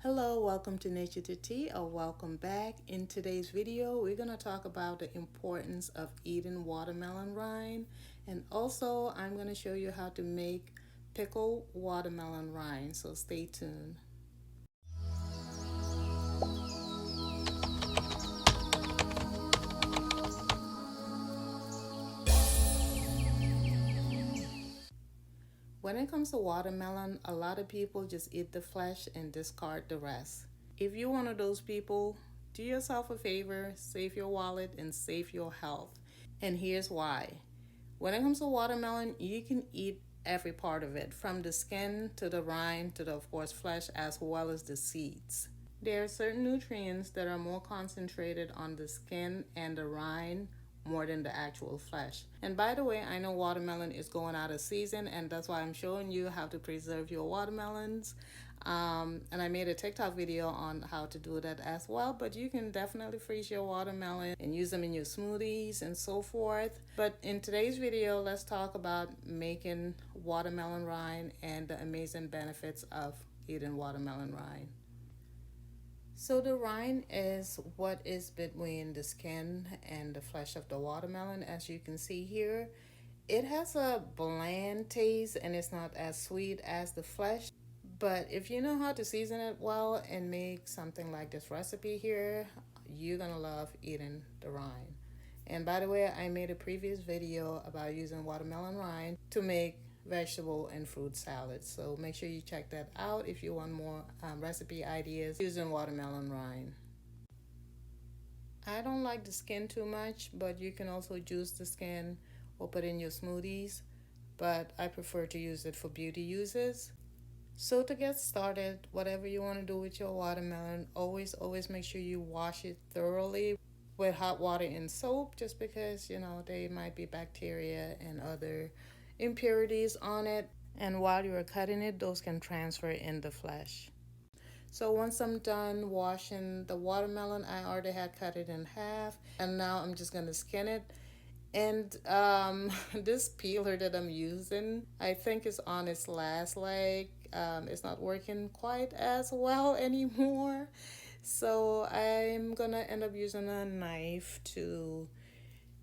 Hello, welcome to Nature to Tea, or welcome back. In today's video, we're going to talk about the importance of eating watermelon rind, and also I'm going to show you how to make pickled watermelon rind, so stay tuned. When it comes to watermelon, a lot of people just eat the flesh and discard the rest. If you're one of those people, do yourself a favor, save your wallet, and save your health. And here's why. When it comes to watermelon, you can eat every part of it, from the skin to the rind to the, of course, flesh, as well as the seeds. There are certain nutrients that are more concentrated on the skin and the rind more than the actual flesh. And by the way, I know watermelon is going out of season, and that's why I'm showing you how to preserve your watermelons. And I made a TikTok video on how to do that as well, but you can definitely freeze your watermelon and use them in your smoothies and so forth. But in today's video, let's talk about making watermelon rind and the amazing benefits of eating watermelon rind. So the rind is what is between the skin and the flesh of the watermelon, as you can see here. It has a bland taste and it's not as sweet as the flesh. But if you know how to season it well and make something like this recipe here, you're gonna love eating the rind. And by the way, I made a previous video about using watermelon rind to make vegetable and fruit salads. So make sure you check that out if you want more recipe ideas using watermelon rind. I don't like the skin too much, but you can also juice the skin or put in your smoothies. But I prefer to use it for beauty uses. So to get started, whatever you want to do with your watermelon, always make sure you wash it thoroughly with hot water and soap, just because, there might be bacteria and other impurities on it. And while you're cutting it, those can transfer in the flesh. So once I'm done washing the watermelon, I already had cut it in half. And now I'm just going to skin it. And this peeler that I'm using, I think is on its last leg. It's not working quite as well anymore. So I'm gonna end up using a knife to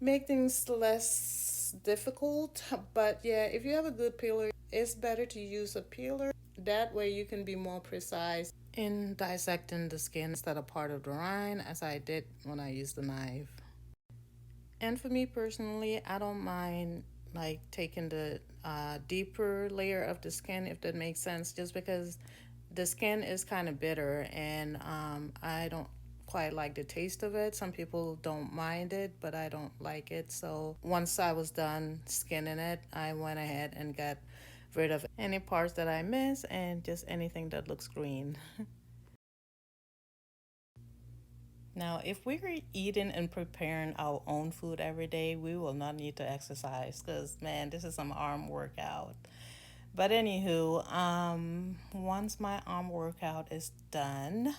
make things less difficult. But yeah, if you have a good peeler, it's better to use a peeler. That way you can be more precise in dissecting the skin instead of part of the rind, as I did when I used the knife. And for me personally, I don't mind like taking the deeper layer of the skin, if that makes sense, just because the skin is kind of bitter, and I don't quite like the taste of it. Some people don't mind it, but I don't like it. So once I was done skinning it, I went ahead and got rid of any parts that I miss and just anything that looks green. Now, if we're eating and preparing our own food every day, we will not need to exercise, because, man, this is some arm workout. But anywho, once my arm workout is done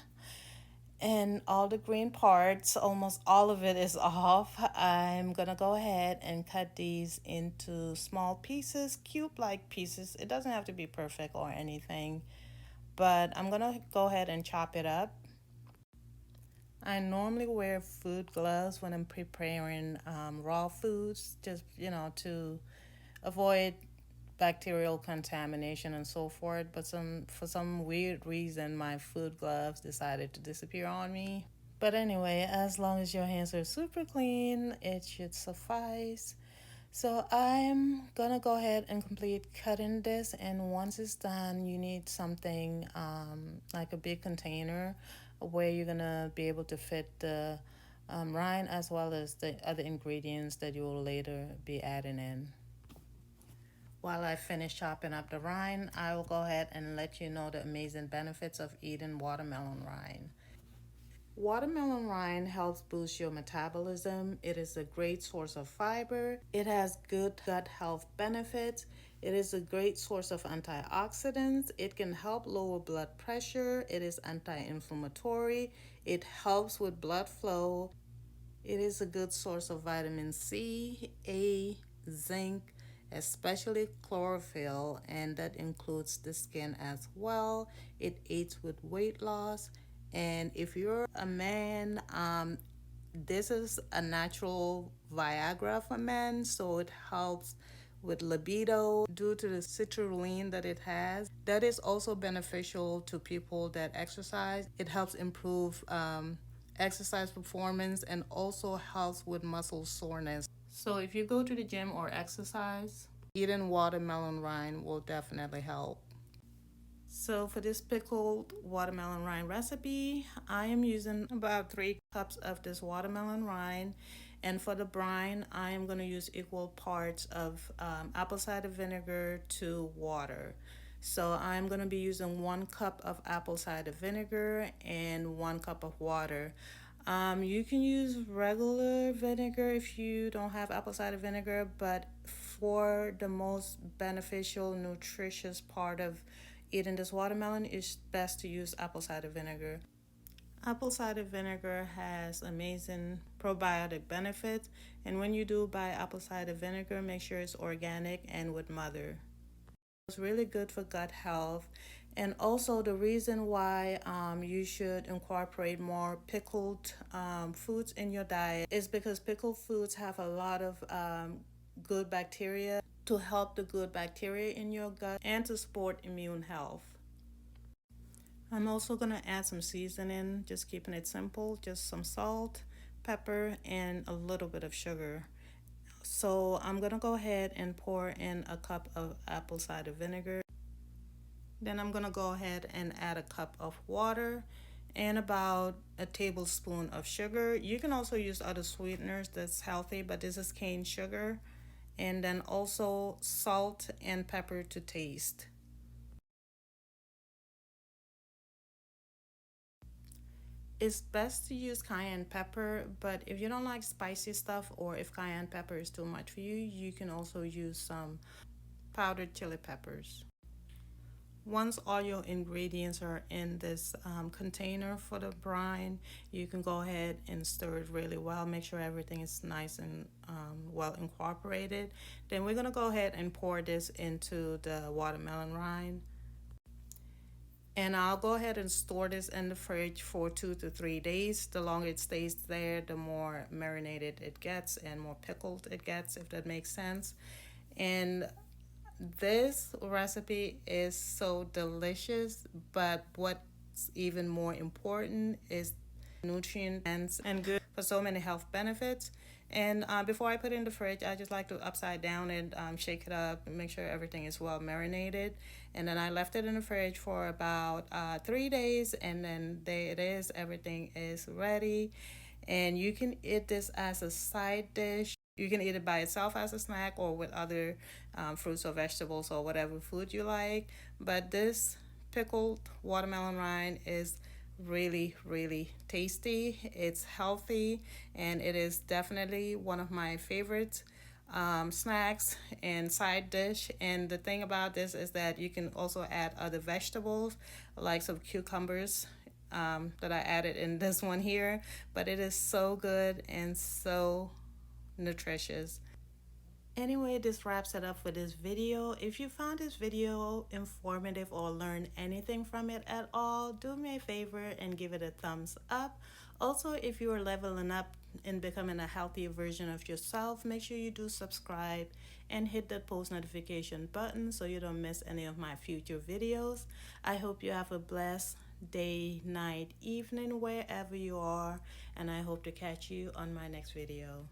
and all the green parts, almost all of it is off, I'm gonna go ahead and cut these into small pieces, cube-like pieces. It doesn't have to be perfect or anything, but I'm gonna go ahead and chop it up. I normally wear food gloves when I'm preparing raw foods, just, to avoid bacterial contamination and so forth. But for some weird reason, my food gloves decided to disappear on me. But anyway, as long as your hands are super clean, it should suffice. So I'm gonna go ahead and complete cutting this, and once it's done, you need something like a big container where you're gonna be able to fit the rind as well as the other ingredients that you will later be adding in. While I finish chopping up the rind, I will go ahead and let you know the amazing benefits of eating watermelon rind. Watermelon rind helps boost your metabolism. It is a great source of fiber. It has good gut health benefits. It is a great source of antioxidants. It can help lower blood pressure. It is anti-inflammatory. It helps with blood flow. It is a good source of vitamin C, A, zinc, especially chlorophyll, and that includes the skin as well. It aids with weight loss. And if you're a man, this is a natural Viagra for men, so it helps with libido due to the citrulline that it has. That is also beneficial to people that exercise. It helps improve exercise performance and also helps with muscle soreness. So if you go to the gym or exercise, eating watermelon rind will definitely help. So for this pickled watermelon rind recipe, I am using about 3 cups of this watermelon rind. And for the brine, I am going to use equal parts of apple cider vinegar to water. So I'm going to be using 1 cup of apple cider vinegar and 1 cup of water. You can use regular vinegar if you don't have apple cider vinegar, but for the most beneficial, nutritious part of eating this watermelon, it's best to use apple cider vinegar. Apple cider vinegar has amazing probiotic benefits, and when you do buy apple cider vinegar, make sure it's organic and with mother. It's really good for gut health. And also, the reason why you should incorporate more pickled foods in your diet is because pickled foods have a lot of good bacteria to help the good bacteria in your gut and to support immune health. I'm also going to add some seasoning, just keeping it simple, just some salt, pepper, and a little bit of sugar. So I'm going to go ahead and pour in a cup of apple cider vinegar. Then I'm going to go ahead and add a cup of water and about a tablespoon of sugar. You can also use other sweeteners that's healthy, but this is cane sugar. And then also salt and pepper to taste. It's best to use cayenne pepper, but if you don't like spicy stuff or if cayenne pepper is too much for you, you can also use some powdered chili peppers. Once all your ingredients are in this container for the brine, you can go ahead and stir it really well. Make sure everything is nice and well incorporated. Then we're going to go ahead and pour this into the watermelon rind. And I'll go ahead and store this in the fridge for 2 to 3 days. The longer it stays there, the more marinated it gets and more pickled it gets, if that makes sense. And this recipe is so delicious, but what's even more important is nutrient dense and good for so many health benefits. And before I put it in the fridge, I just like to upside down and shake it up and make sure everything is well marinated. And then I left it in the fridge for about 3 days, and then there it is. Everything is ready, and you can eat this as a side dish. You can eat it by itself as a snack or with other fruits or vegetables or whatever food you like. But this pickled watermelon rind is really, really tasty. It's healthy, and it is definitely one of my favorites snacks and side dish. And the thing about this is that you can also add other vegetables like some cucumbers that I added in this one here. But it is so good and so nutritious. Anyway, this wraps it up for this video. If you found this video informative or learned anything from it at all, do me a favor and give it a thumbs up. Also, if you are leveling up and becoming a healthier version of yourself, make sure you do subscribe and hit that post notification button so you don't miss any of my future videos. I hope you have a blessed day, night, evening, wherever you are, and I hope to catch you on my next video.